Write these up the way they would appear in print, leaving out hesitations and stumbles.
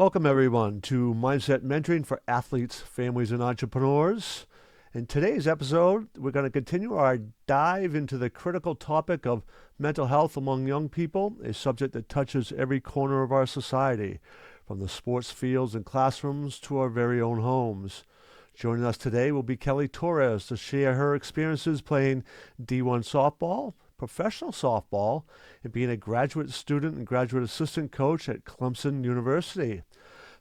Welcome, everyone, to Mindset Mentoring for Athletes, Families, and Entrepreneurs. In today's episode, we're going to continue our dive into the critical topic of mental health among young people, a subject that touches every corner of our society, from the sports fields and classrooms to our very own homes. Joining us today will be Kelley Torres to share her experiences playing D1 softball, professional softball, and being a graduate student and graduate assistant coach at Clemson University.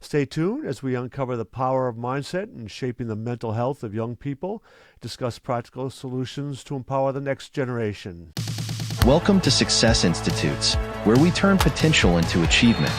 Stay tuned as we uncover the power of mindset in shaping the mental health of young people, discuss practical solutions to empower the next generation. Welcome to Success Institutes, where we turn potential into achievement.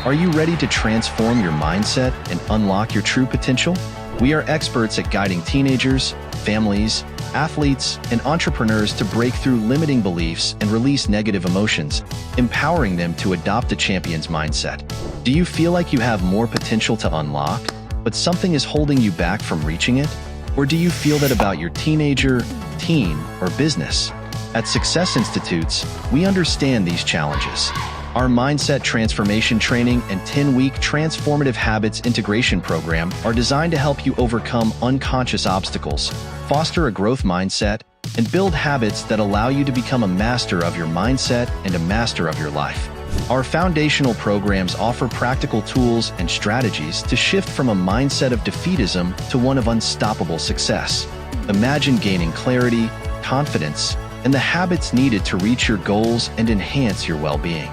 Are you ready to transform your mindset and unlock your true potential? We are experts at guiding teenagers, families, athletes, and entrepreneurs to break through limiting beliefs and release negative emotions, empowering them to adopt a champion's mindset. Do you feel like you have more potential to unlock, but something is holding you back from reaching it? Or do you feel that about your teenager, teen, or business? At Success Institutes, we understand these challenges. Our Mindset Transformation Training and 10-week Transformative Habits Integration Program are designed to help you overcome unconscious obstacles, foster a growth mindset, and build habits that allow you to become a master of your mindset and a master of your life. Our foundational programs offer practical tools and strategies to shift from a mindset of defeatism to one of unstoppable success. Imagine gaining clarity, confidence, and the habits needed to reach your goals and enhance your well-being.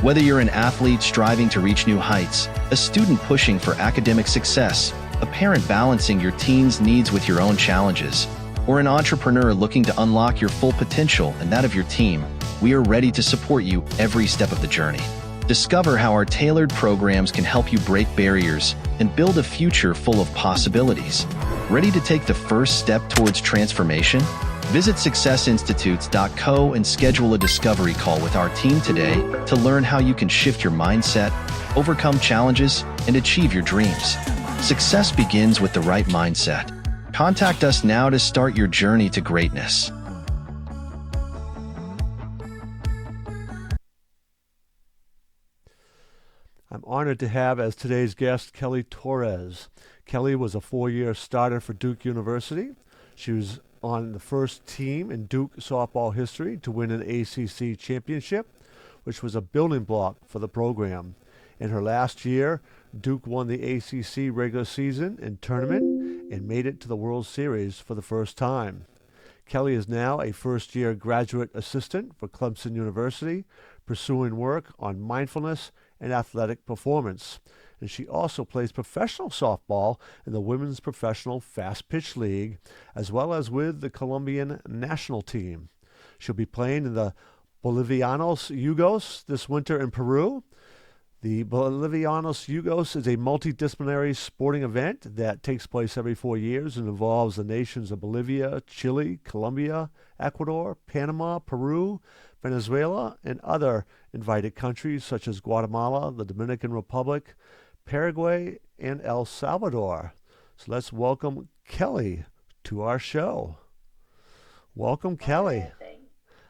Whether you're an athlete striving to reach new heights, a student pushing for academic success, a parent balancing your teen's needs with your own challenges, or an entrepreneur looking to unlock your full potential and that of your team, we are ready to support you every step of the journey. Discover how our tailored programs can help you break barriers and build a future full of possibilities. Ready to take the first step towards transformation? Visit successinstitutes.co and schedule a discovery call with our team today to learn how you can shift your mindset, overcome challenges, and achieve your dreams. Success begins with the right mindset. Contact us now to start your journey to greatness. I'm honored to have as today's guest Kelley Torres. Kelley was a four-year starter for Duke University. She was on the first team in Duke softball history to win an ACC Championship, which was a building block for the program. In her last year, Duke won the ACC regular season and tournament and made it to the World Series for the first time. Kelley is now a first-year graduate assistant for Clemson University, pursuing work on mindfulness and athletic performance. And she also plays professional softball in the Women's Professional Fast Pitch League, as well as with the Colombian national team. She'll be playing in the Bolivianos Yugos this winter in Peru. The Bolivianos Yugos is a multidisciplinary sporting event that takes place every 4 years and involves the nations of Bolivia, Chile, Colombia, Ecuador, Panama, Peru, Venezuela, and other invited countries such as Guatemala, the Dominican Republic, Paraguay, and El Salvador. So let's welcome Kelley to our show. Welcome, Kelley.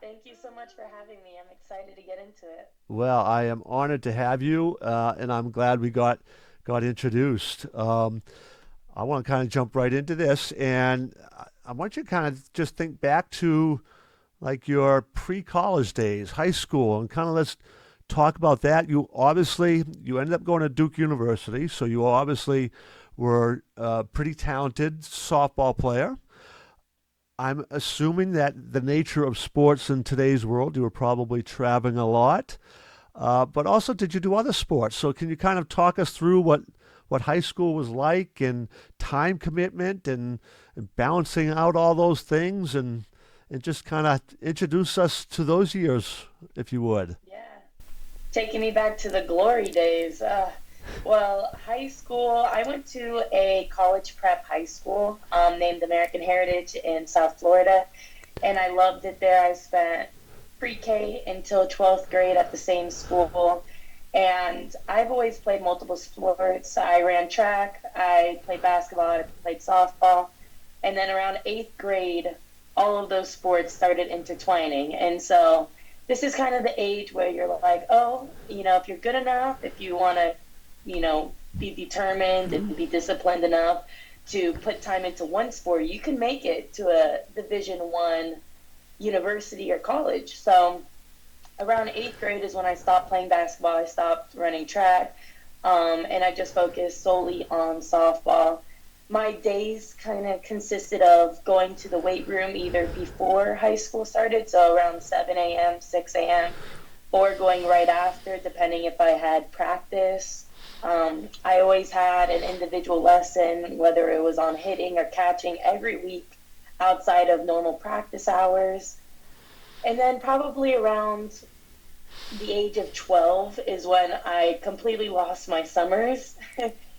Thank you so much for having me. I'm excited to get into it. Well, I am honored to have you, and I'm glad we got introduced. I want to kind of jump right into this, and I want you to kind of just think back to like your pre-college days, high school, and kind of let's talk about that. You ended up going to Duke University, so you obviously were a pretty talented softball player. I'm assuming that the nature of sports in today's world, you were probably traveling a lot, but also did you do other sports? So can you kind of talk us through what high school was like and time commitment and balancing out all those things and just kind of introduce us to those years, if you would. Yeah, taking me back to the glory days. Well, high school, I went to a college prep high school named American Heritage in South Florida, and I loved it there. I spent pre-K until 12th grade at the same school, and I've always played multiple sports. I ran track, I played basketball, I played softball, and then around 8th grade, all of those sports started intertwining, and so this is kind of the age where you're like, oh, if you're good enough, if you want to, be determined and be disciplined enough to put time into one sport, you can make it to a Division I university or college. So around 8th grade is when I stopped playing basketball. I stopped running track, and I just focused solely on softball. My days kind of consisted of going to the weight room either before high school started, so around 7 a.m., 6 a.m., or going right after, depending if I had practice. I always had an individual lesson, whether it was on hitting or catching, every week outside of normal practice hours. And then probably around the age of 12 is when I completely lost my summers.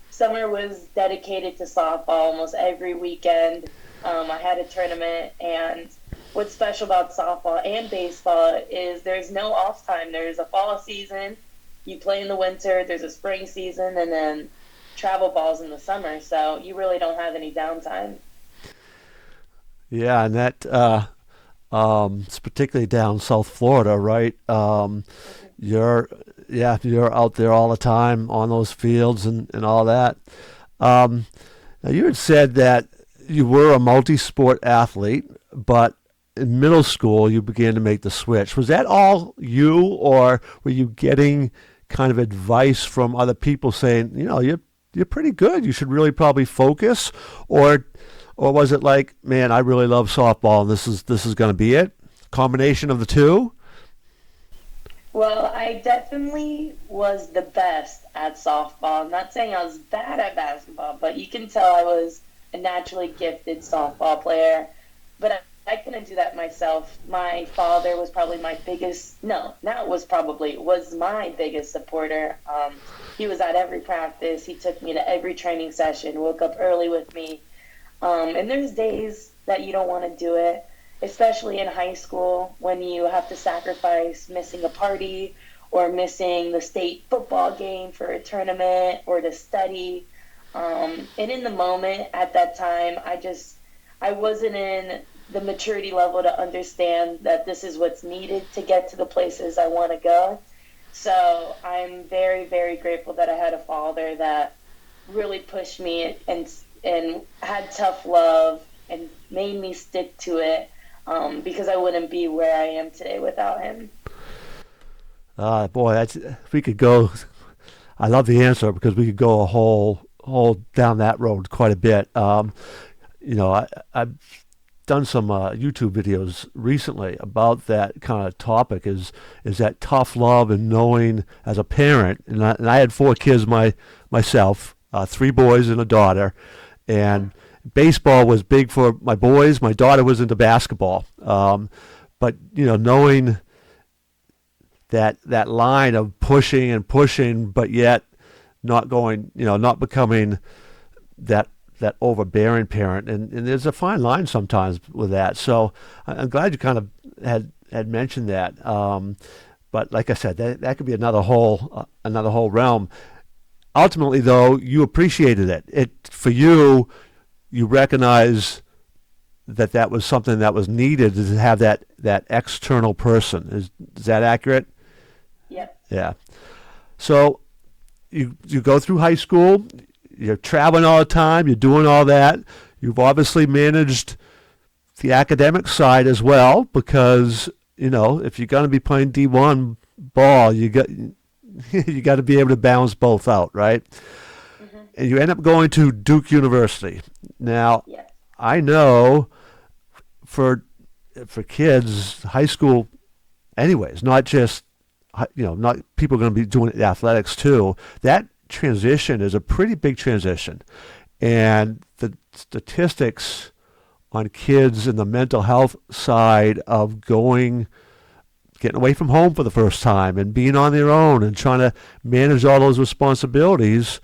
Summer was dedicated to softball almost every weekend. I had a tournament, and what's special about softball and baseball is there's no off time. There's a fall season, you play in the winter, there's a spring season, and then travel balls in the summer. So you really don't have any downtime. Yeah, and that it's particularly down South Florida, right? You're you're out there all the time on those fields and all that. Now you had said that you were a multi-sport athlete, but in middle school you began to make the switch. Was that all you, or were you getting kind of advice from other people saying, you're pretty good, you should really probably focus, or was it like, man, I really love softball and this is going to be it? Combination of the two? Well, I definitely was the best at softball. I'm not saying I was bad at basketball, but you can tell I was a naturally gifted softball player. But I couldn't do that myself. My father was probably my biggest, no, not was probably, was my biggest supporter. He was at every practice. He took me to every training session, woke up early with me. And there's days that you don't want to do it, especially in high school when you have to sacrifice missing a party or missing the state football game for a tournament or to study. And in the moment at that time, I wasn't in the maturity level to understand that this is what's needed to get to the places I want to go. So I'm very, very grateful that I had a father that really pushed me and had tough love and made me stick to it, because I wouldn't be where I am today without him. Boy, we could go. I love the answer because we could go a whole down that road quite a bit. I've done some YouTube videos recently about that kind of topic. Is that tough love and knowing as a parent, and I had 4 kids myself, 3 boys and a daughter, and baseball was big for my boys. My daughter was into basketball, but knowing that line of pushing and pushing, but yet not going, not becoming that overbearing parent, and there's a fine line sometimes with that. So I'm glad you kind of had mentioned that. But like I said, that could be another whole realm. Ultimately, though, you appreciated it. For you, you recognize that was something that was needed to have that external person. Is that accurate? Yep. Yeah. So you go through high school. You're traveling all the time. You're doing all that. You've obviously managed the academic side as well, because if you're going to be playing D1 ball, you got to be able to balance both out, right? Mm-hmm. And you end up going to Duke University. Now, yes. I know for kids, high school, anyways, not just not people are going to be doing athletics too. That transition is a pretty big transition, and the statistics on kids in the mental health side of getting away from home for the first time and being on their own and trying to manage all those responsibilities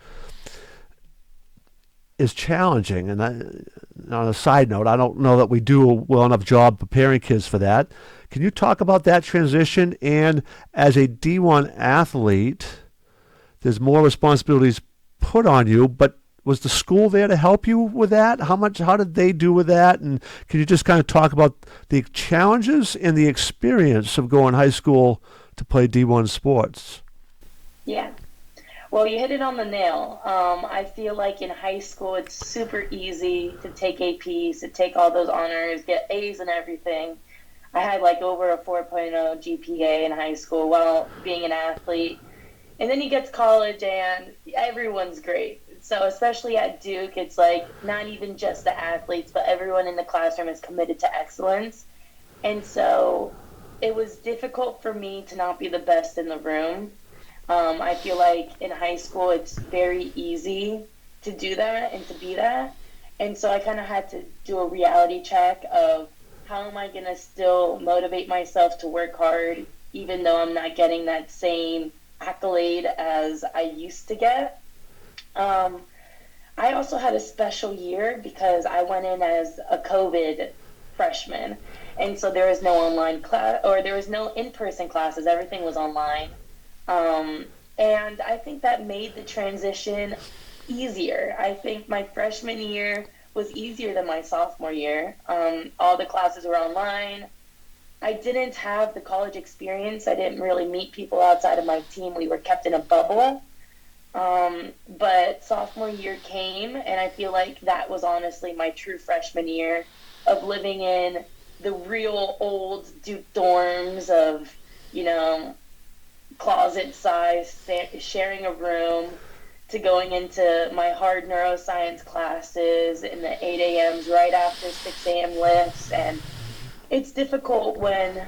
is challenging. And on a side note, I don't know that we do a well enough job preparing kids for that. Can you talk about that transition? And as a D1 athlete, there's more responsibilities put on you, but was the school there to help you with that? How did they do with that? And can you just kind of talk about the challenges and the experience of going high school to play D1 sports? Yeah. Well, you hit it on the nail. I feel like in high school, it's super easy to take APs, to take all those honors, get A's and everything. I had like over a 4.0 GPA in high school while being an athlete. And then you get to college and everyone's great. So especially at Duke, it's like not even just the athletes, but everyone in the classroom is committed to excellence. And so it was difficult for me to not be the best in the room. I feel like in high school, it's very easy to do that and to be that. And so I kind of had to do a reality check of how am I going to still motivate myself to work hard, even though I'm not getting that same accolade as I used to get. I also had a special year because I went in as a COVID freshman. And so there was no online class, or there was no in-person classes. Everything was online. And I think that made the transition easier. I think my freshman year was easier than my sophomore year. All the classes were online. I didn't have the college experience. I didn't really meet people outside of my team. We were kept in a bubble. But sophomore year came, and I feel like that was honestly my true freshman year of living in the real old Duke dorms of, closet size, sharing a room, to going into my hard neuroscience classes in the 8 a.m.s right after 6 a.m. lifts. And it's difficult when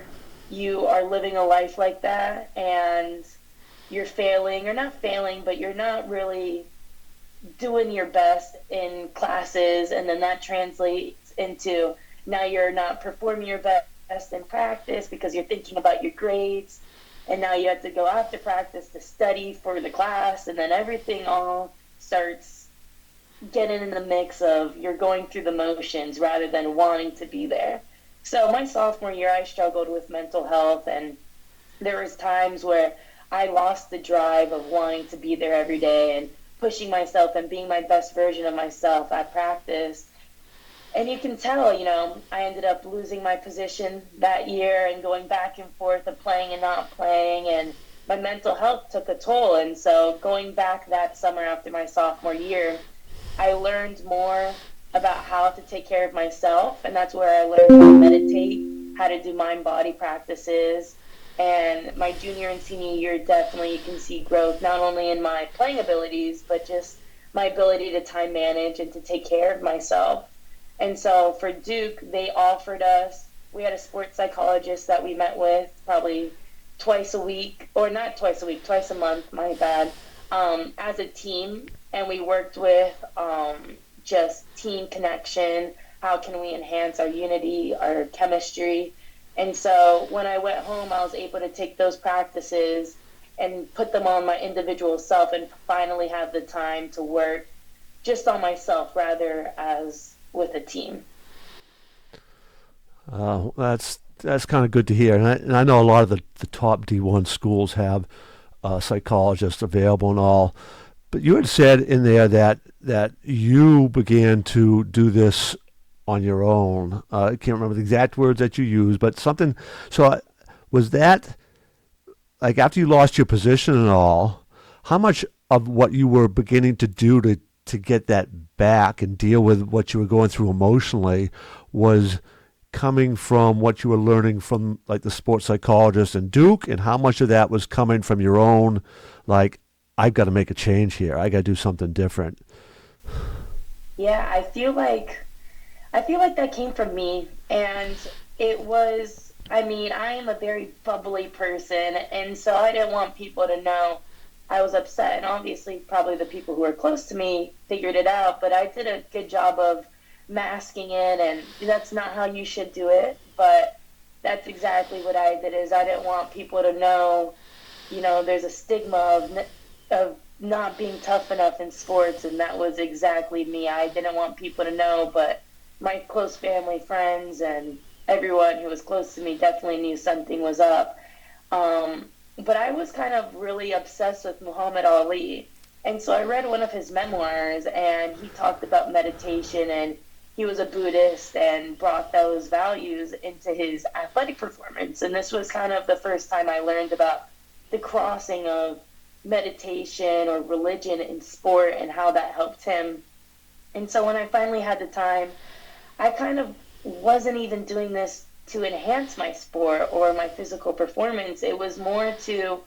you are living a life like that and you're failing, or not failing, but you're not really doing your best in classes, and then that translates into now you're not performing your best in practice because you're thinking about your grades, and now you have to go after practice to study for the class, and then everything all starts getting in the mix of you're going through the motions rather than wanting to be there. So my sophomore year, I struggled with mental health, and there was times where I lost the drive of wanting to be there every day and pushing myself and being my best version of myself at practice. And you can tell, I ended up losing my position that year and going back and forth of playing and not playing, and my mental health took a toll. And so going back that summer after my sophomore year, I learned more about how to take care of myself, and that's where I learned how to meditate, how to do mind-body practices. And my junior and senior year, definitely you can see growth, not only in my playing abilities, but just my ability to time manage and to take care of myself. And so for Duke, they offered us, we had a sports psychologist that we met with probably twice a week, or not twice a week, twice a month, my bad, as a team. And we worked with just team connection. How can we enhance our unity, our chemistry? And so when I went home, I was able to take those practices and put them on my individual self and finally have the time to work just on myself rather as with a team. That's kind of good to hear. And I know a lot of the top D1 schools have psychologists available and all. But you had said in there that you began to do this on your own. I can't remember the exact words that you used, but something. So was that, like, after you lost your position and all, how much of what you were beginning to do to get that back and deal with what you were going through emotionally was coming from what you were learning from, like, the sports psychologist and Duke, and how much of that was coming from your own, like, I've got to make a change here. I got to do something different. Yeah, I feel like that came from me, and it was, I am a very bubbly person, and so I didn't want people to know I was upset, and obviously probably the people who were close to me figured it out, but I did a good job of masking it, and that's not how you should do it, but that's exactly what I did. Is I didn't want people to know, there's a stigma of not being tough enough in sports, and that was exactly me. I didn't want people to know, but my close family, friends, and everyone who was close to me definitely knew something was up. But I was kind of really obsessed with Muhammad Ali. And so I read one of his memoirs, and he talked about meditation, and he was a Buddhist and brought those values into his athletic performance. And this was kind of the first time I learned about the crossing of meditation or religion in sport and how that helped him. And so when I finally had the time, I kind of wasn't even doing this to enhance my sport or my physical performance. It was more to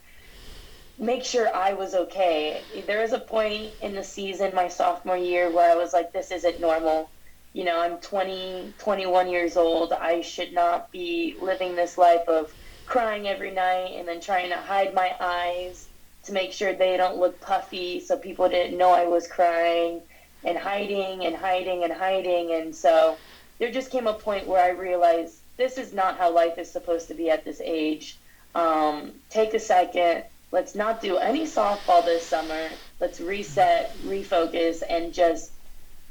make sure I was okay. There was a point in the season, my sophomore year, where I was like, this isn't normal. You know, I'm 20, 21 years old. I should not be living this life of crying every night and then trying to hide my eyes to make sure they don't look puffy so people didn't know I was crying, and hiding and hiding and hiding. And so there just came a point where I realized this is not how life is supposed to be at this age. Take a second. Let's not do any softball this summer. Let's reset, refocus, and just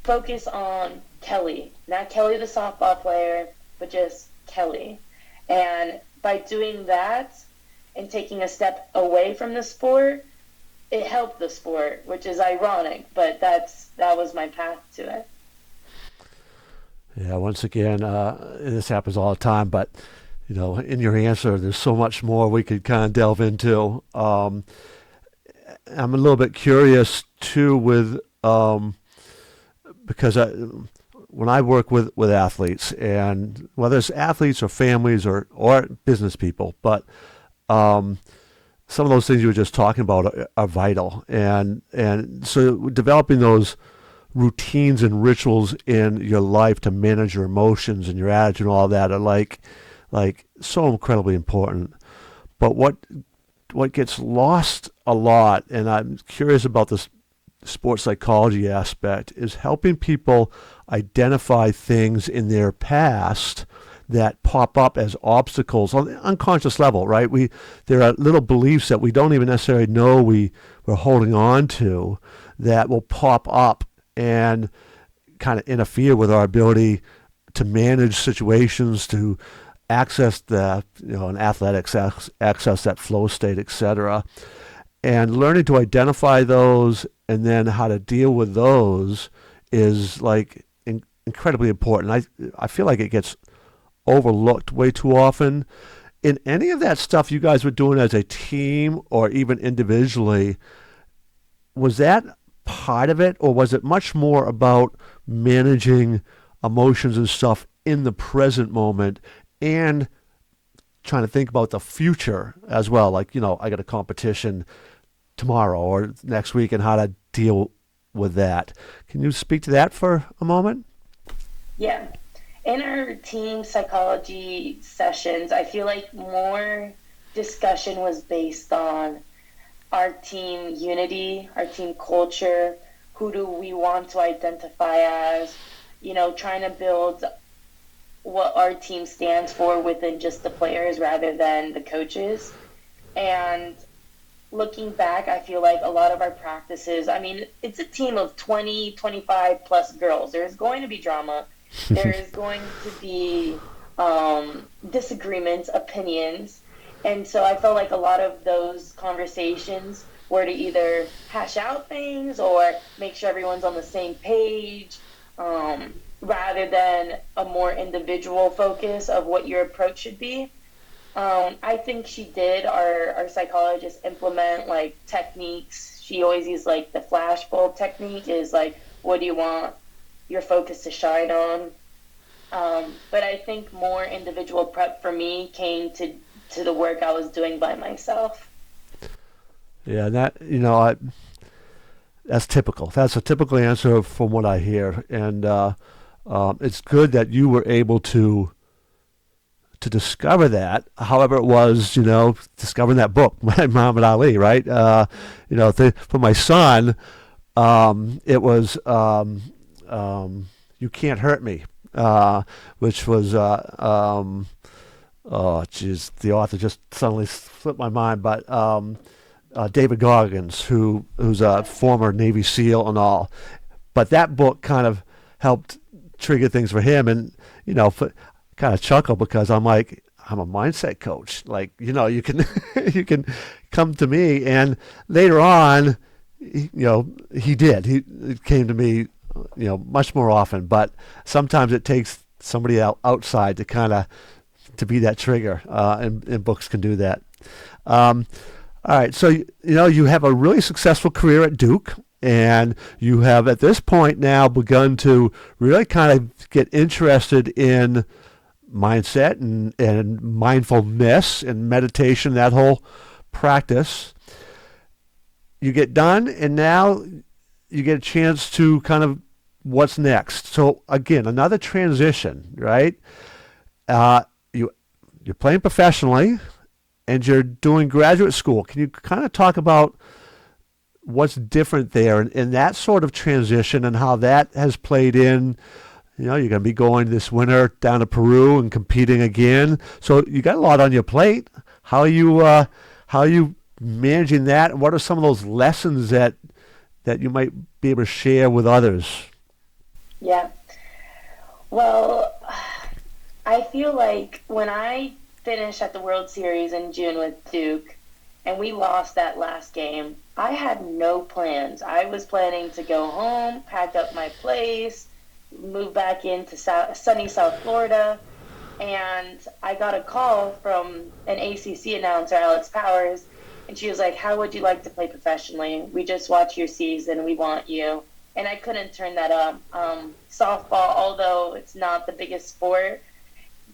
focus on Kelley. Not Kelley the softball player, but just Kelley. And by doing that and taking a step away from the sport, it helped the sport, which is ironic, but that was my path to it. Yeah, once again, this happens all the time, but you know, in your answer, there's so much more we could kind of delve into. I'm a little bit curious too with because when I work with athletes, and whether it's athletes or families or business people, but some of those things you were just talking about are vital, and so developing those routines and rituals in your life to manage your emotions and your attitude and all that are like so incredibly important. But what gets lost a lot, and I'm curious about this sports psychology aspect, is helping people identify things in their past that pop up as obstacles on the unconscious level, right? There are little beliefs that we don't even necessarily know we're holding on to that will pop up and kind of interfere with our ability to manage situations, to access in athletics, access that flow state, etc. And learning to identify those and then how to deal with those is like incredibly important. I feel like it gets overlooked way too often. In any of that stuff you guys were doing as a team or even individually, was that part of it, or was it much more about managing emotions and stuff in the present moment and trying to think about the future as well? Like, you know, I got a competition tomorrow or next week and how to deal with that. Can you speak to that for a moment? Yeah. In our team psychology sessions, I feel like more discussion was based on our team unity, our team culture, who do we want to identify as, you know, trying to build what our team stands for within just the players rather than the coaches. And looking back, I feel like a lot of our practices, I mean, it's a team of 20, 25 plus girls. There's going to be drama. There is going to be disagreements, opinions. And so I felt like a lot of those conversations were to either hash out things or make sure everyone's on the same page, rather than a more individual focus of what your approach should be. I think our psychologist implement like techniques. She always uses like the flashbulb technique, is like, what do you want your focus to shine on? But I think more individual prep for me came to the work I was doing by myself. Yeah, that, you know, that's typical. That's a typical answer from what I hear, and it's good that you were able to discover that. However, it was, you know, discovering that book, Muhammad Ali, right? You know, for my son, it was You Can't Hurt Me, which was oh, geez, the author just suddenly slipped my mind, but David Goggins, who's a former Navy SEAL and all. But that book kind of helped trigger things for him, and you know, kind of chuckle because I'm like, I'm a mindset coach. Like, you know, you can you can come to me, and later on, you know, he came to me, you know, much more often. But sometimes it takes somebody outside to kind of to be that trigger, and books can do that. All right, so you have a really successful career at Duke, and you have at this point now begun to really kind of get interested in mindset and mindfulness and meditation, that whole practice. You get done, and now you get a chance to kind of what's next. So again, another transition, right? You you're playing professionally, and you're doing graduate school. Can you kind of talk about what's different there and that sort of transition and how that has played in? You're going to be going this winter down to Peru and competing again. So you got a lot on your plate. How are you managing that? What are some of those lessons that you might be able to share with others? Yeah. Well, I feel like when I finished at the World Series in June with Duke and we lost that last game, I had no plans. I was planning to go home, pack up my place, move back into sunny South Florida, and I got a call from an ACC announcer, Alex Powers, and she was like, "How would you like to play professionally? We just watched your season. We want you." And I couldn't turn that up. Softball, although it's not the biggest sport,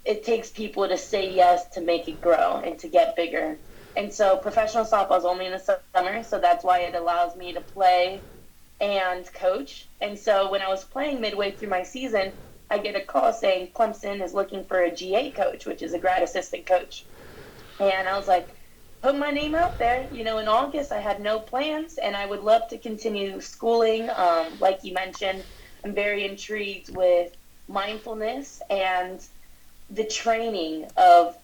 it takes people to say yes to make it grow and to get bigger. And so professional softball is only in the summer, so that's why it allows me to play and coach. And so when I was playing midway through my season, I get a call saying Clemson is looking for a GA coach, which is a grad assistant coach. And I was like, put my name out there. In August I had no plans, and I would love to continue schooling. Like you mentioned, I'm very intrigued with mindfulness and the training of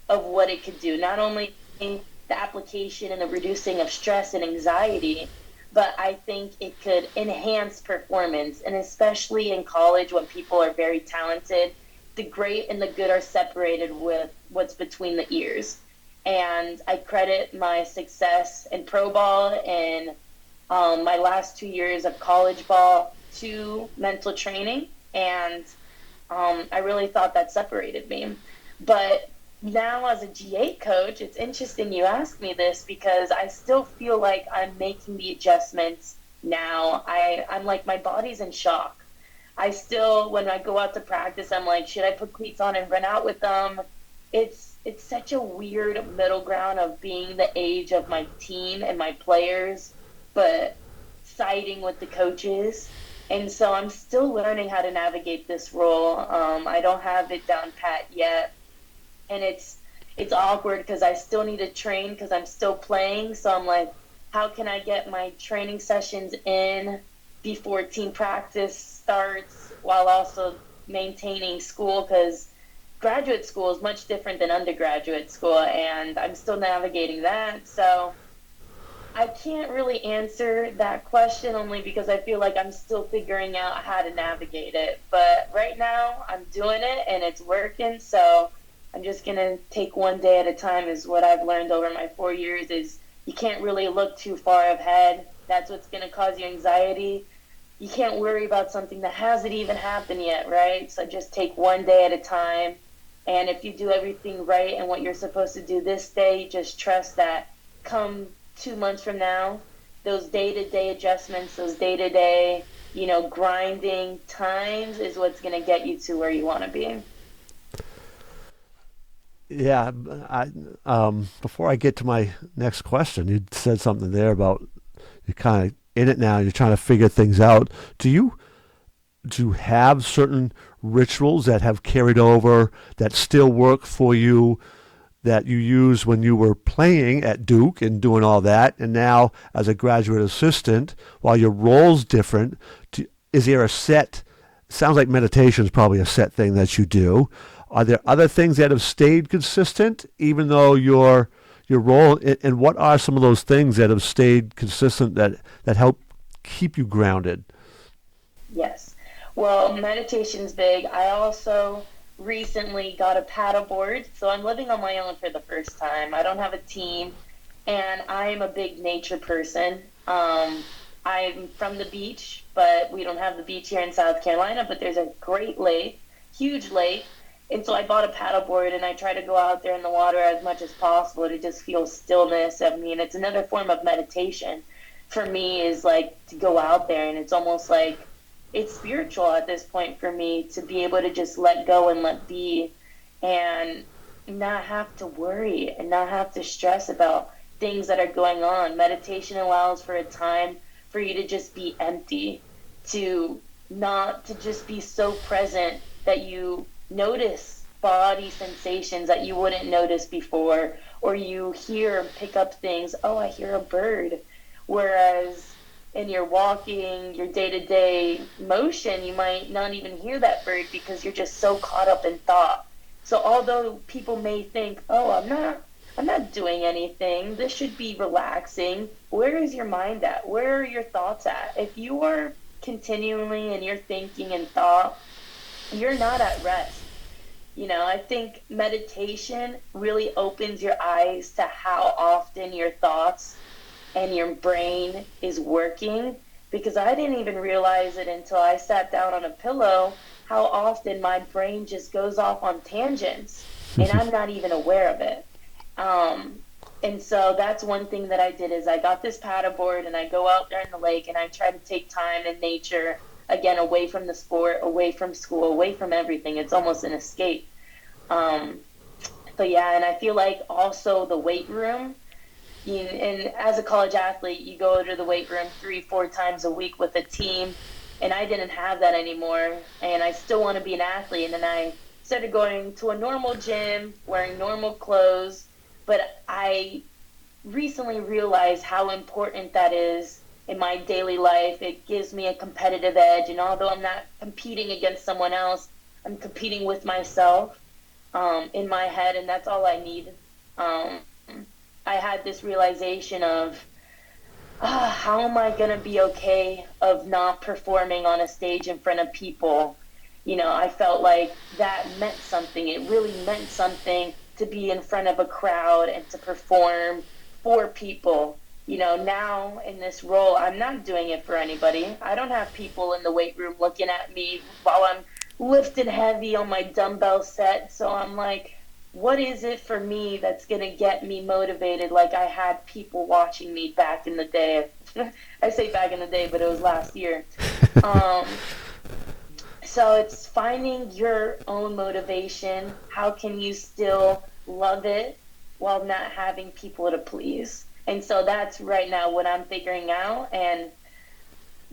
what it could do, not only in the application and the reducing of stress and anxiety, but I think it could enhance performance, and especially in college when people are very talented, the great and the good are separated with what's between the ears. And I credit my success in pro ball and my last 2 years of college ball to mental training, and I really thought that separated me. But now as a GA coach, it's interesting you ask me this because I still feel like I'm making the adjustments now. I'm like, my body's in shock. I still, when I go out to practice, I'm like, should I put cleats on and run out with them? It's such a weird middle ground of being the age of my team and my players, but siding with the coaches. And so I'm still learning how to navigate this role. I don't have it down pat yet. And it's awkward because I still need to train because I'm still playing. So I'm like, how can I get my training sessions in before team practice starts while also maintaining school? Because graduate school is much different than undergraduate school, and I'm still navigating that. So I can't really answer that question only because I feel like I'm still figuring out how to navigate it. But right now I'm doing it and it's working. So I'm just going to take one day at a time is what I've learned over my 4 years is you can't really look too far ahead. That's what's going to cause you anxiety. You can't worry about something that hasn't even happened yet, right? So just take one day at a time. And if you do everything right and what you're supposed to do this day, just trust that come 2 months from now, those day-to-day adjustments, those day-to-day, grinding times is what's going to get you to where you want to be. Yeah, before I get to my next question, you said something there about you're kind of in it now. You're trying to figure things out. Do you have certain rituals that have carried over that still work for you that you used when you were playing at Duke and doing all that, and now as a graduate assistant, while your role's different, is there a set? Sounds like meditation is probably a set thing that you do. Are there other things that have stayed consistent, even though your role? And what are some of those things that have stayed consistent that help keep you grounded? Yes. Well, meditation's big. I also recently got a paddleboard, so I'm living on my own for the first time. I don't have a team, and I'm a big nature person. I'm from the beach, but we don't have the beach here in South Carolina, but there's a great lake, huge lake, And so I bought a paddleboard and I try to go out there in the water as much as possible to just feel stillness. I mean, it's another form of meditation for me, is like to go out there, and it's almost like it's spiritual at this point for me to be able to just let go and let be and not have to worry and not have to stress about things that are going on. Meditation allows for a time for you to just be empty, to not to just be so present that you notice body sensations that you wouldn't notice before, or you hear, pick up things. Oh, I hear a bird. Whereas in your walking, your day-to-day motion, you might not even hear that bird because you're just so caught up in thought. So although people may think, oh, I'm not doing anything, this should be relaxing, where is your mind at? Where are your thoughts at? If you are continually in your thinking and thought, you're not at rest. You know, I think meditation really opens your eyes to how often your thoughts and your brain is working, because I didn't even realize it until I sat down on a pillow, how often my brain just goes off on tangents and I'm not even aware of it. And so that's one thing that I did, is I got this paddleboard and I go out there in the lake and I try to take time in nature, again, away from the sport, away from school, away from everything. It's almost an escape. But yeah, and I feel like also the weight room, and as a college athlete, you go to the weight room 3-4 times a week with a team, and I didn't have that anymore, and I still want to be an athlete. And then I started going to a normal gym, wearing normal clothes, but I recently realized how important that is in my daily life. It gives me a competitive edge, and although I'm not competing against someone else, I'm competing with myself in my head, and that's all I need. I had this realization of, how am I going to be okay of not performing on a stage in front of people? You know, I felt like that meant something. It really meant something to be in front of a crowd and to perform for people. You know, now in this role, I'm not doing it for anybody. I don't have people in the weight room looking at me while I'm lifting heavy on my dumbbell set. So I'm like, what is it for me that's going to get me motivated like I had people watching me back in the day? I say back in the day, but it was last year. So it's finding your own motivation. How can you still love it while not having people to please? And so that's right now what I'm figuring out. And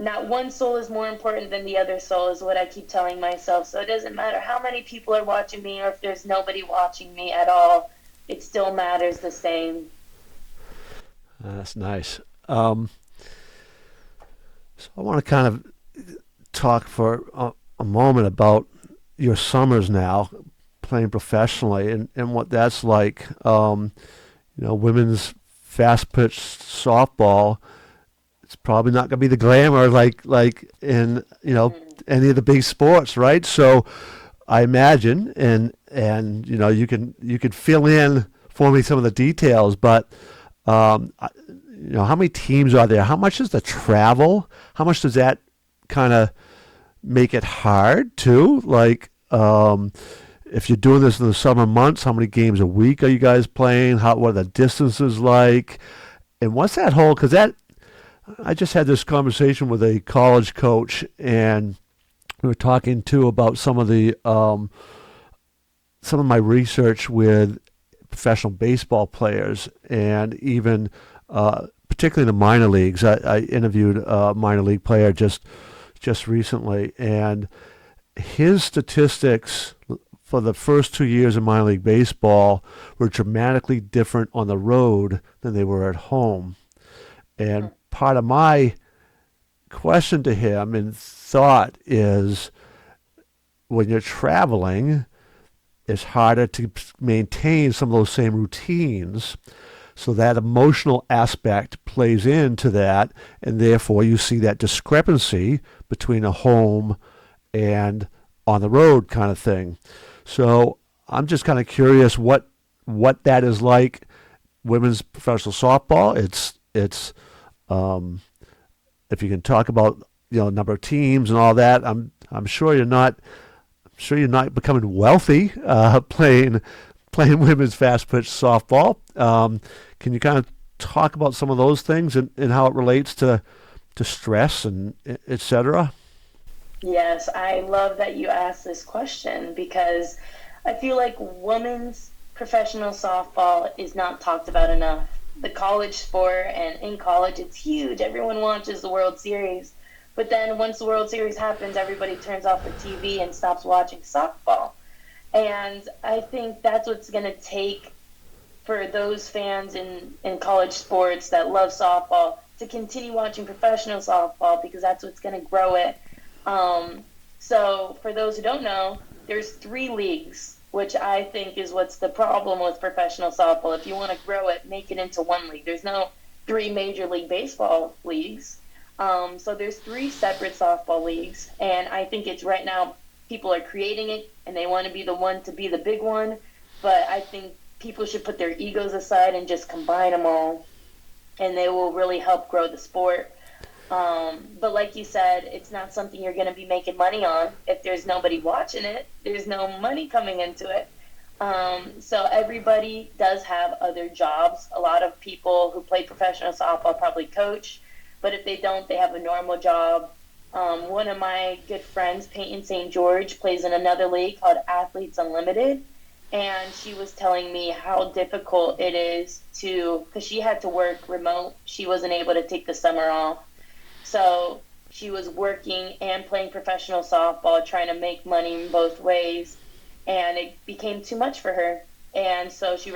not one soul is more important than the other soul, is what I keep telling myself. So it doesn't matter how many people are watching me, or if there's nobody watching me at all, it still matters the same. That's nice. So I want to kind of talk for a moment about your summers now, playing professionally, and what that's like. You know, women's fast pitch softball, it's probably not going to be the glamour like in, you know, any of the big sports, right? So I imagine, and you know, you could fill in for me some of the details, but you know, how many teams are there? How much is the travel? How much does that kind of make it hard too? Like, if you're doing this in the summer months, how many games a week are you guys playing? What are the distances like? And what's that whole, because I just had this conversation with a college coach, and we were talking too about some of my research with professional baseball players, and even particularly the minor leagues. I interviewed a minor league player just recently, and his statistics for the first 2 years of minor league baseball were dramatically different on the road than they were at home. And part of my question to him and thought is, when you're traveling, it's harder to maintain some of those same routines. So that emotional aspect plays into that, and therefore you see that discrepancy between a home and on the road kind of thing. So I'm just kind of curious what that is like. Women's professional softball, it's if you can talk about, you know, number of teams and all that. I'm sure you're not sure you're not becoming wealthy playing women's fast pitch softball. Can you kind of talk about some of those things and how it relates to stress and et cetera? Yes, I love that you asked this question because I feel like women's professional softball is not talked about enough. The college sport, and in college, it's huge. Everyone watches the World Series. But then once the World Series happens, everybody turns off the TV and stops watching softball. And I think that's what's going to take for those fans in college sports that love softball to continue watching professional softball, because that's what's going to grow it. So for those who don't know, there's 3 leagues, which I think is what's the problem with professional softball. If you want to grow it, make it into 1 league. There's no 3 Major League Baseball leagues. So there's 3 separate softball leagues, and I think it's right now people are creating it and they want to be the one to be the big one, but I think people should put their egos aside and just combine them all, and they will really help grow the sport. But like you said, it's not something you're going to be making money on. If there's nobody watching it, there's no money coming into it. So everybody does have other jobs. A lot of people who play professional softball probably coach, but if they don't, they have a normal job. One of my good friends, Peyton St. George, plays in another league called Athletes Unlimited, and she was telling me how difficult it is because she had to work remote. She wasn't able to take the summer off. So she was working and playing professional softball, trying to make money in both ways, and it became too much for her. And so she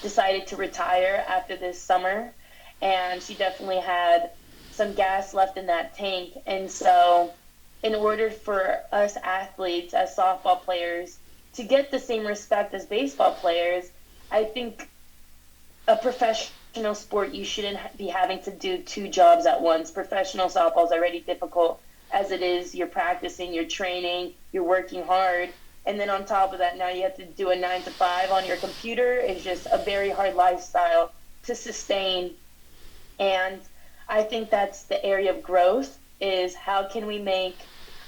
decided to retire after this summer, and she definitely had some gas left in that tank. And so in order for us athletes as softball players to get the same respect as baseball players, I think a professional sport, you shouldn't be having to do 2 jobs at once. Professional softball is already difficult as it is. You're practicing, you're training, you're working hard, and then on top of that, now you have to do a 9 to 5 on your computer. It's just a very hard lifestyle to sustain. And I think that's the area of growth, is how can we make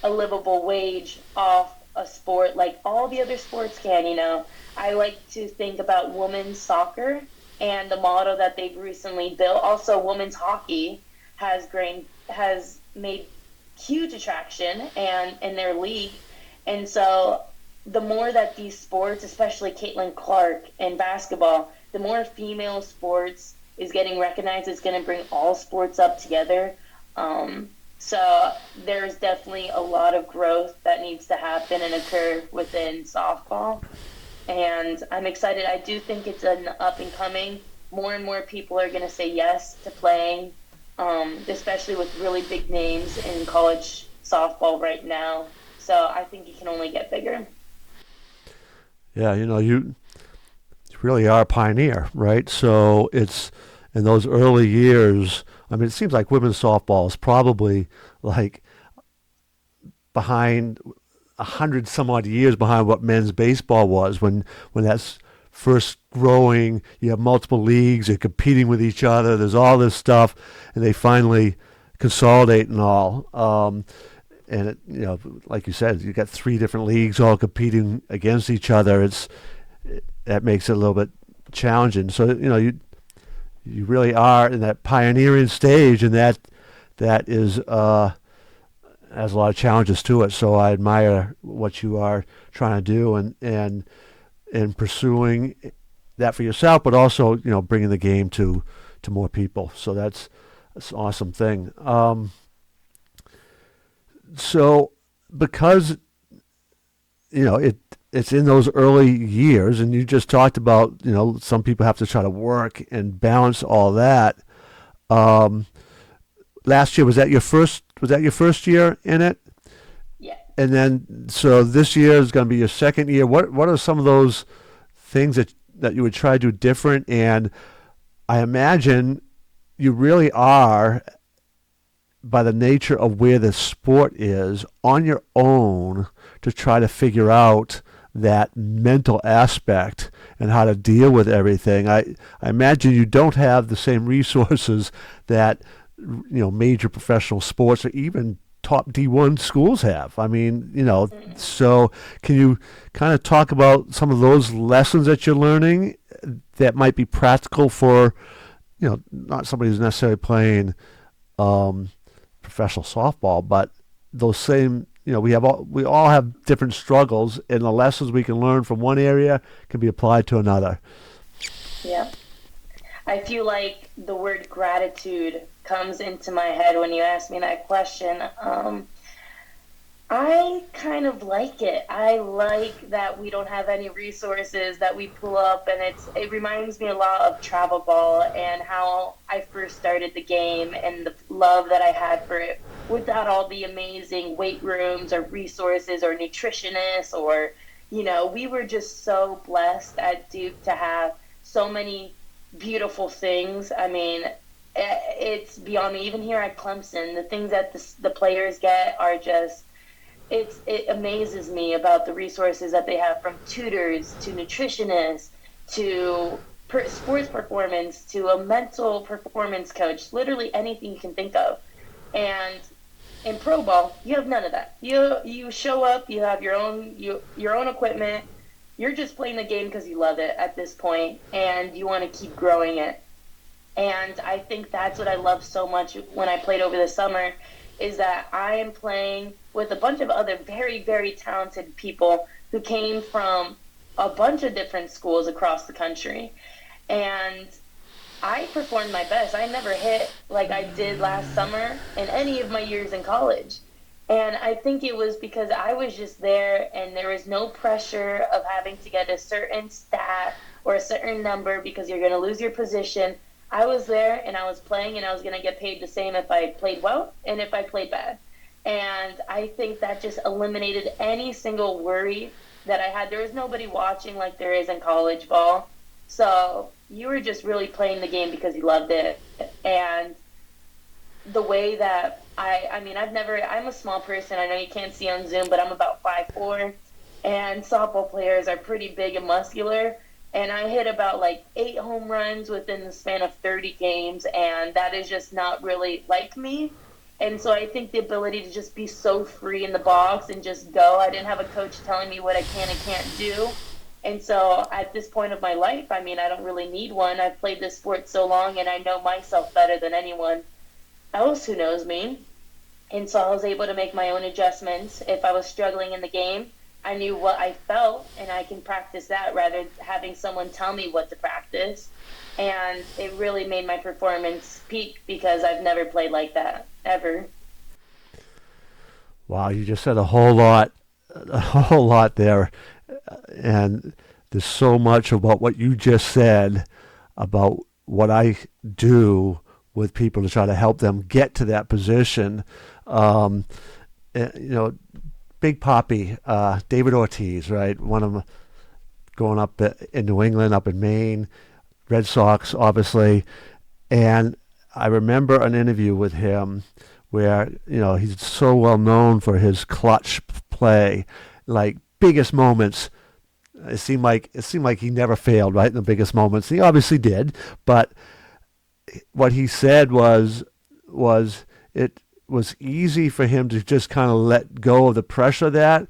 a livable wage off a sport like all the other sports can. I like to think about women's soccer and the model that they've recently built. Also, women's hockey has made huge attraction and in their league. And so the more that these sports, especially Caitlin Clark and basketball, the more female sports is getting recognized, it's going to bring all sports up together. So there's definitely a lot of growth that needs to happen and occur within softball. And I'm excited. I do think it's an up and coming. More and more people are going to say yes to playing, especially with really big names in college softball right now. So I think it can only get bigger. Yeah, you really are a pioneer, right? So it's in those early years. I mean, it seems like women's softball is probably like behind 100 some odd years behind what men's baseball was when that's first growing. You have multiple leagues, you're competing with each other, there's all this stuff, and they finally consolidate and all. And it, like you said, you got 3 different leagues all competing against each other. That makes it a little bit challenging. So you really are in that pioneering stage, and that is has a lot of challenges to it. So I admire what you are trying to do and pursuing that for yourself, but also bringing the game to more people. So that's an awesome thing. So because it's in those early years, and you just talked about some people have to try to work and balance all that. Last year, was that your first year in it? Yeah. And then so this year is going to be your second year. What are some of those things that you would try to do different? And I imagine you really are, by the nature of where the sport is, on your own to try to figure out that mental aspect and how to deal with everything. I imagine you don't have the same resources that major professional sports or even top D1 schools have. I mean, so can you kind of talk about some of those lessons that you're learning that might be practical for, not somebody who's necessarily playing professional softball, but those same, we all have different struggles, and the lessons we can learn from one area can be applied to another. Yeah. I feel like the word gratitude comes into my head when you ask me that question. I kind of like it. I like that we don't have any resources that we pull up, and it reminds me a lot of travel ball and how I first started the game and the love that I had for it without all the amazing weight rooms or resources or nutritionists or, we were just so blessed at Duke to have so many beautiful things. I mean, it's beyond me. Even here at Clemson, the things that the players get are just, it amazes me about the resources that they have, from tutors to nutritionists to sports performance to a mental performance coach, literally anything you can think of. And in pro ball, you have none of that. You show up, you have your own equipment. You're just playing the game because you love it at this point, and you want to keep growing it. And I think that's what I love so much when I played over the summer, is that I am playing with a bunch of other very, very talented people who came from a bunch of different schools across the country. And I performed my best. I never hit like I did last summer in any of my years in college. And I think it was because I was just there, and there was no pressure of having to get a certain stat or a certain number because you're going to lose your position. I was there, and I was playing, and I was going to get paid the same if I played well and if I played bad. And I think that just eliminated any single worry that I had. There was nobody watching like there is in college ball. So you were just really playing the game because you loved it. And the way that I'm a small person. I know you can't see on Zoom, but I'm about 5'4", and softball players are pretty big and muscular. And I hit about like 8 home runs within the span of 30 games, and that is just not really like me. And so I think the ability to just be so free in the box and just go. I didn't have a coach telling me what I can and can't do. And so at this point of my life, I don't really need one. I've played this sport so long, and I know myself better than anyone else who knows me. And so I was able to make my own adjustments. If I was struggling in the game, I knew what I felt, and I can practice that rather than having someone tell me what to practice. And it really made my performance peak because I've never played like that, ever. Wow, you just said a whole lot there. And there's so much about what you just said about what I do with people to try to help them get to that position. Big Papi, David Ortiz, right? One of them growing up in New England, up in Maine, Red Sox, obviously. And I remember an interview with him where, he's so well known for his clutch play, like biggest moments. It seemed like he never failed, right, in the biggest moments. He obviously did, but what he said was it was easy for him to just kind of let go of the pressure of that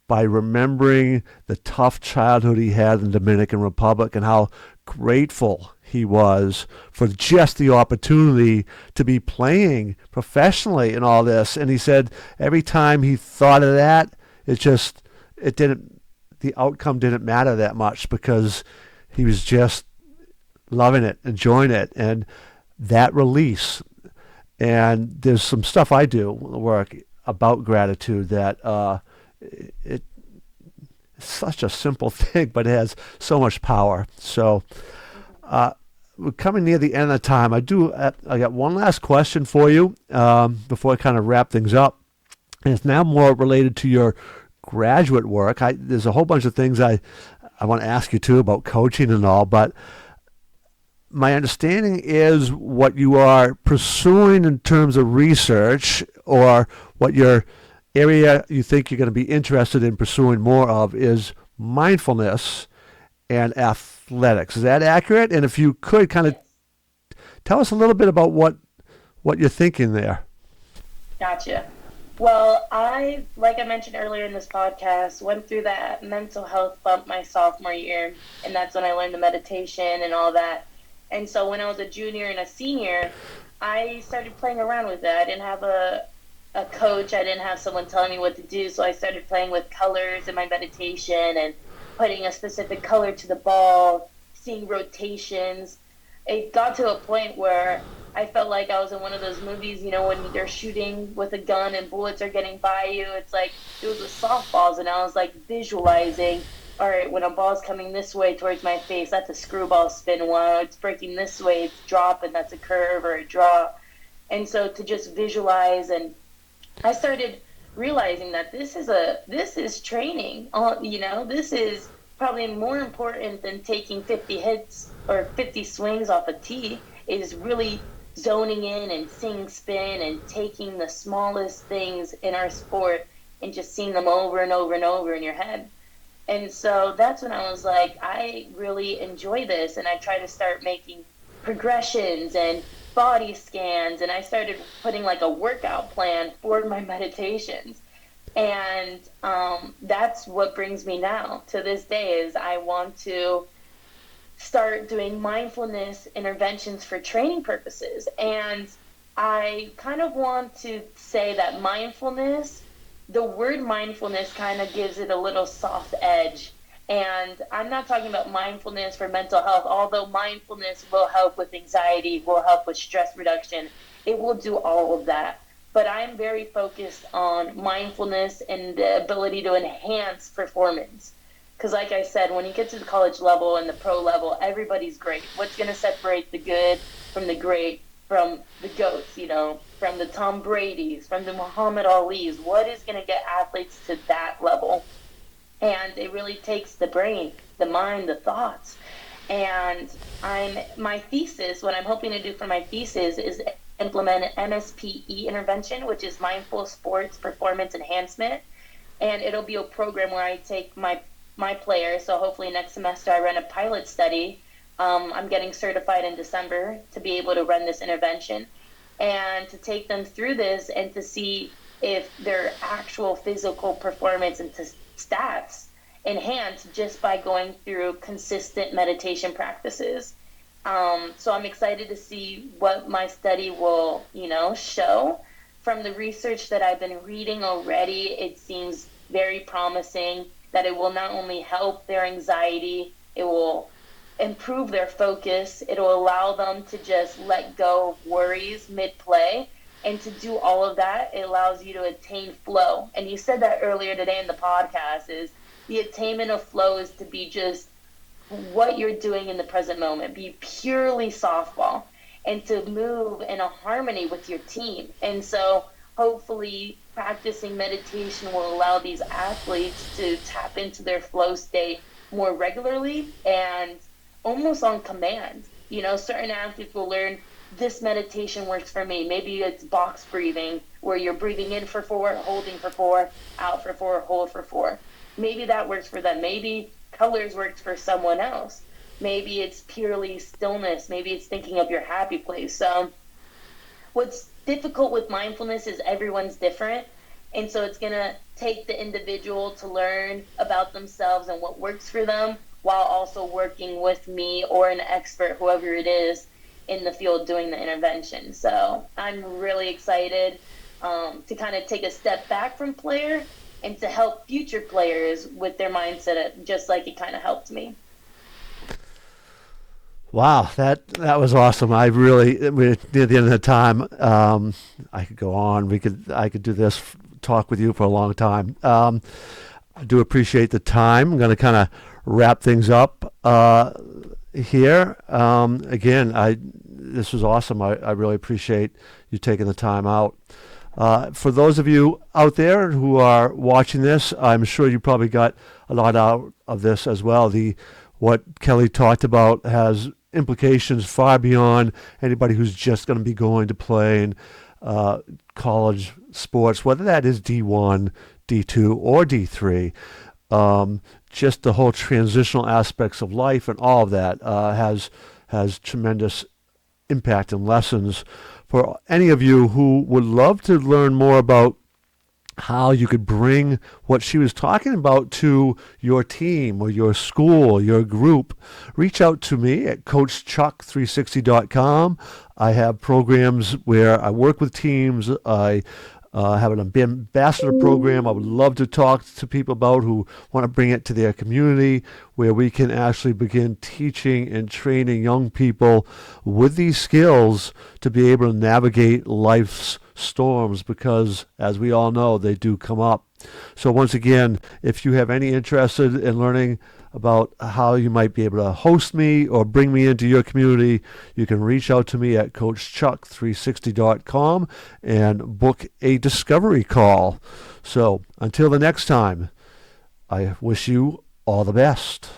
by remembering the tough childhood he had in the Dominican Republic and how grateful he was for just the opportunity to be playing professionally in all this. And he said every time he thought of that, the outcome didn't matter that much because he was just loving it, enjoying it, and that release. And there's some stuff I do work about gratitude that it's such a simple thing, but it has so much power. So we're coming near the end of the time. I got one last question for you before I kind of wrap things up. And it's now more related to your graduate work. There's a whole bunch of things I want to ask you too about coaching and all, but my understanding is what you are pursuing in terms of research, or what your area you think you're going to be interested in pursuing more of, is mindfulness and athletics. Is that accurate? And if you could kind of tell us a little bit about what you're thinking there. Gotcha. Well, like I mentioned earlier in this podcast, went through that mental health bump my sophomore year, and that's when I learned the meditation and all that. And so when I was a junior and a senior, I started playing around with it. I didn't have a coach. I didn't have someone telling me what to do, so I started playing with colors in my meditation and putting a specific color to the ball, seeing rotations. It got to a point where I felt like I was in one of those movies, when they're shooting with a gun and bullets are getting by you. It's like it was with softballs, and I was like visualizing, all right, when a ball's coming this way towards my face, that's a screwball spin. While it's breaking this way, it's drop, and that's a curve or a draw. And so to just visualize, and I started realizing that this is training. This is probably more important than taking 50 hits or 50 swings off a tee. Is really zoning in and seeing spin and taking the smallest things in our sport and just seeing them over and over and over in your head. And so that's when I was like, I really enjoy this. And I tried to start making progressions and body scans. And I started putting like a workout plan for my meditations. And that's what brings me now to this day is I want to start doing mindfulness interventions for training purposes. And I kind of want to say that mindfulness, the word mindfulness kind of gives it a little soft edge. And I'm not talking about mindfulness for mental health, although mindfulness will help with anxiety, will help with stress reduction. It will do all of that. But I'm very focused on mindfulness and the ability to enhance performance. Because like I said, when you get to the college level and the pro level, everybody's great. What's going to separate the good from the great, from the GOATs, from the Tom Brady's, from the Muhammad Ali's? What is going to get athletes to that level? And it really takes the brain, the mind, the thoughts. And my thesis, what I'm hoping to do for my thesis is implement an MSPE intervention, which is Mindful Sports Performance Enhancement. And it'll be a program where I take my players, so hopefully next semester I run a pilot study. I'm getting certified in December to be able to run this intervention and to take them through this and to see if their actual physical performance and stats enhance just by going through consistent meditation practices. So I'm excited to see what my study will, show. From the research that I've been reading already, it seems very promising that it will not only help their anxiety, it will improve their focus, it will allow them to just let go of worries mid-play. And to do all of that, it allows you to attain flow. And you said that earlier today in the podcast, is the attainment of flow is to be just what you're doing in the present moment, be purely softball, and to move in a harmony with your team. And so hopefully practicing meditation will allow these athletes to tap into their flow state more regularly and almost on command. Certain athletes will learn this meditation works for me. Maybe it's box breathing, where you're breathing in for 4, holding for 4, out for 4, hold for 4. Maybe that works for them. Maybe colors works for someone else. Maybe it's purely stillness. Maybe it's thinking of your happy place. So what's difficult with mindfulness is everyone's different. And so it's going to take the individual to learn about themselves and what works for them, while also working with me or an expert, whoever it is, in the field doing the intervention. So I'm really excited to kind of take a step back from player and to help future players with their mindset, just like it kind of helped me. Wow, that was awesome. We're near the end of the time. I could go on. I could do this talk with you for a long time. I do appreciate the time. I'm going to kind of wrap things up here. Again, this was awesome. I really appreciate you taking the time out. For those of you out there who are watching this, I'm sure you probably got a lot out of this as well. What Kelley talked about has implications far beyond anybody who's just going to be going to play in college sports, whether that is D1, D2, or D3. Just the whole transitional aspects of life and all of that has tremendous impact and lessons for any of you who would love to learn more about how you could bring what she was talking about to your team or your school, your group, reach out to me at coachchuck360.com. I have programs where I work with teams. I have an ambassador program I would love to talk to people about who want to bring it to their community, where we can actually begin teaching and training young people with these skills to be able to navigate life's storms, because as we all know, they do come up. So once again, if you have any interest in learning about how you might be able to host me or bring me into your community, you can reach out to me at coachchuck360.com and book a discovery call. So until the next time, I wish you all the best.